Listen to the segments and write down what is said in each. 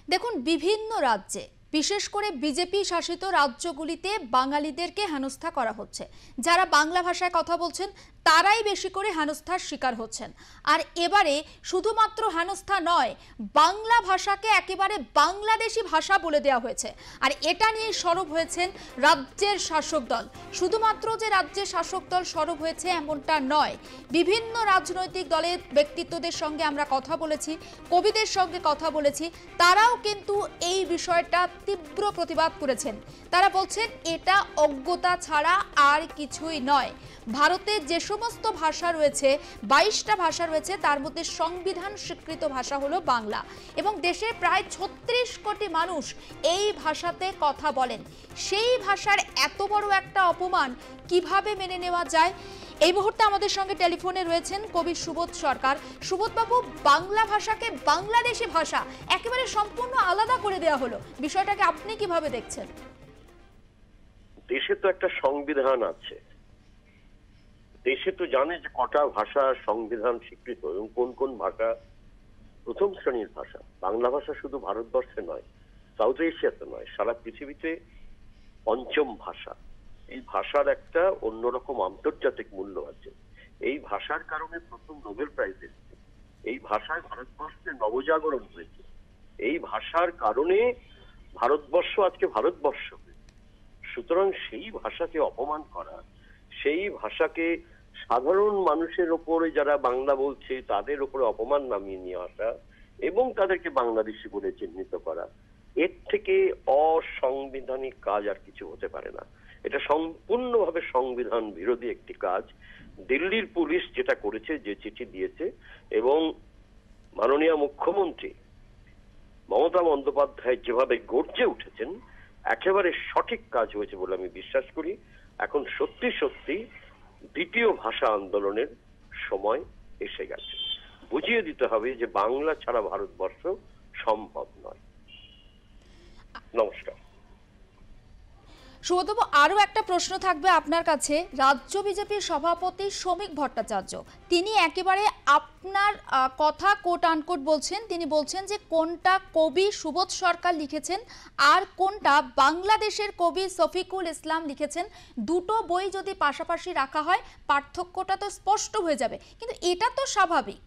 দেখুন, বিভিন্ন রাজ্যে বিশেষ করে বিজেপি শাসিত রাজ্যগুলিতে বাঙালিদেরকে হেনস্থা করা হচ্ছে। যারা বাংলা ভাষায় কথা বলছেন তারাই বেশি করে হেনস্থার শিকার হচ্ছেন। আর এবারে শুধুমাত্র হেনস্থা নয়, বাংলা ভাষাকে একেবারে বাংলাদেশি ভাষা বলে দেওয়া হয়েছে। আর এটা নিয়ে সরব হয়েছেন রাজ্যের শাসক দল। শুধুমাত্র যে রাজ্যের শাসক দল সরব হয়েছে এমনটা নয়, বিভিন্ন রাজনৈতিক দলের ব্যক্তিত্বদের সঙ্গে আমরা কথা বলেছি, কবিদের সঙ্গে কথা বলেছি, তারাও কিন্তু এই বিষয়টা তীব্র প্রতিবাদ করেছেন। তারা বলছেন এটা অজ্ঞতা ছাড়া আর কিছুই নয়। ভারতে যে সমস্ত ভাষা রয়েছে, 22টা ভাষা রয়েছে, তার মধ্যে সংবিধান স্বীকৃত ভাষা হলো বাংলা, এবং দেশের প্রায় 36 কোটি মানুষ এই ভাষাতে কথা বলেন। সেই ভাষার এত বড় একটা অপমান কিভাবে মেনে নেওয়া যায়? এই মুহূর্তে আমাদের সঙ্গে টেলিফোনে রয়েছেন কবি সুবোধ সরকার। সুবোধ বাবু, বাংলা ভাষাকে বাংলাদেশি ভাষা একেবারে সম্পূর্ণ আলাদা করে দেওয়া হলো, বিষয়টাকে আপনি কিভাবে দেখছেন? দেশে তো একটা সংবিধান আছে, দেশে তো জানে যে কটা ভাষা সংবিধান স্বীকৃত এবং কোন কোন ভাষা প্রথম শ্রেণীর ভাষা। বাংলা ভাষা শুধু ভারতবর্ষে নয়, সাউথ এশিয়াতে নয়, সারা পৃথিবীতে পঞ্চম ভাষা। এই ভাষার একটা অন্যরকম আন্তর্জাতিক মূল্য আছে। এই ভাষার কারণে প্রথম নোবেল প্রাইজ এসেছে। এই ভাষায় ভারতবর্ষের নবজাগরণ হয়েছে। এই ভাষার কারণে ভারতবর্ষ আজকে ভারতবর্ষ হয়েছে। সুতরাং সেই ভাষাকে অপমান করা, সেই ভাষাকে সাধারণ মানুষের ওপরে যারা বাংলা বলছে তাদের ওপরে অপমান নামিয়ে নিয়ে আসা এবং তাদেরকে বাংলাদেশি বলে চিহ্নিত করা, এর থেকে অসাংবিধানিক কাজ আর কিছু হতে পারে না। এটা সম্পূর্ণভাবে সংবিধান বিরোধী একটি কাজ। দিল্লির পুলিশ যেটা করেছে, যে চিঠি দিয়েছে, এবং মাননীয় মুখ্যমন্ত্রী মমতা বন্দ্যোপাধ্যায় যেভাবে গর্জে উঠেছেন, একেবারে সঠিক কাজ হয়েছে বলে আমি বিশ্বাস করি। এখন সত্যি সত্যি দ্বিতীয় ভাষা আন্দোলনের সময় এসে গেছে। বুঝিয়ে দিতে হবে যে বাংলা ছাড়া ভারতবর্ষ সম্ভব নয়। নমস্কার। সুবোধবাবু, আরও একটা প্রশ্ন থাকবে আপনার কাছে। রাজ্য বিজেপির সভাপতি শ্রমিক ভট্টাচার্য তিনি একেবারে আপনার কথা কোট আনকোট বলছেন। তিনি বলছেন যে কোনটা কবি সুবোধ সরকার লিখেছেন আর কোনটা বাংলাদেশের কবি শফিকুল ইসলাম লিখেছেন, দুটো বই যদি পাশাপাশি রাখা হয় পার্থক্যটা তো স্পষ্ট হয়ে যাবে। কিন্তু এটা তো স্বাভাবিক।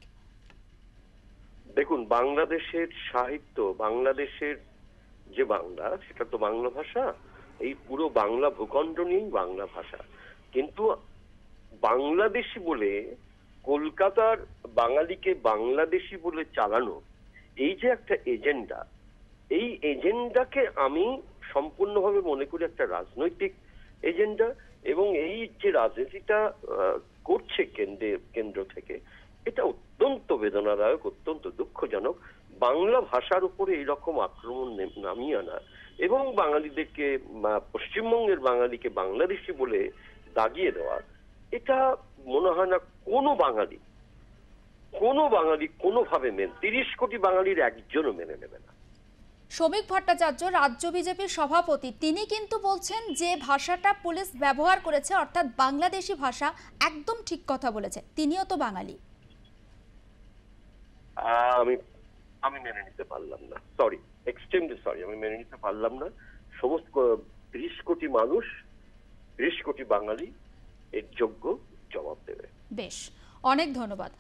দেখুন, বাংলাদেশের সাহিত্য, বাংলাদেশের যে বাংলা, সেটা তো বাংলা ভাষা। এই পুরো বাংলা ভূখণ্ড নিয়েই বাংলা ভাষা। কিন্তু বাংলাদেশি বলে কলকাতার বাঙালিকে বাংলাদেশি বলে চালানো, এই যে একটা এজেন্ডা, এই এজেন্ডাকে আমি সম্পূর্ণভাবে মনে করি একটা রাজনৈতিক এজেন্ডা। এবং এই যে রাজনীতিটা করছে কেন্দ্র থেকে, এটা অত্যন্ত বেদনাদায়ক, অত্যন্ত দুঃখজনক। বাংলা ভাষার উপরে এইরকম আক্রমণ নামিয়ে আনা এবং বাঙালিদেরকে, পশ্চিমবঙ্গের বাঙালিকে বাংলাদেশি বলে দাগিয়ে দেওয়া, এটা মনে হয় না কোনো বাঙালি কোনোভাবে 30 কোটি বাঙালির একজনও মেনে নেবে না। শ্রমিক ভট্টাচার্য, রাজ্য বিজেপির সভাপতি, তিনি কিন্তু বলছেন যে ভাষাটা পুলিশ ব্যবহার করেছে অর্থাৎ বাংলাদেশি ভাষা, একদম ঠিক কথা বলেছে। তিনিও তো বাঙালি। আমি মেনে নিতে পারলাম না, সরি, এক্সট্রিমলি সরি, আমি মেনে নিতে পারলাম না। সমস্ত 30 কোটি মানুষ, 30 কোটি বাঙালি এর যোগ্য জবাব দেবে। বেশ, অনেক ধন্যবাদ।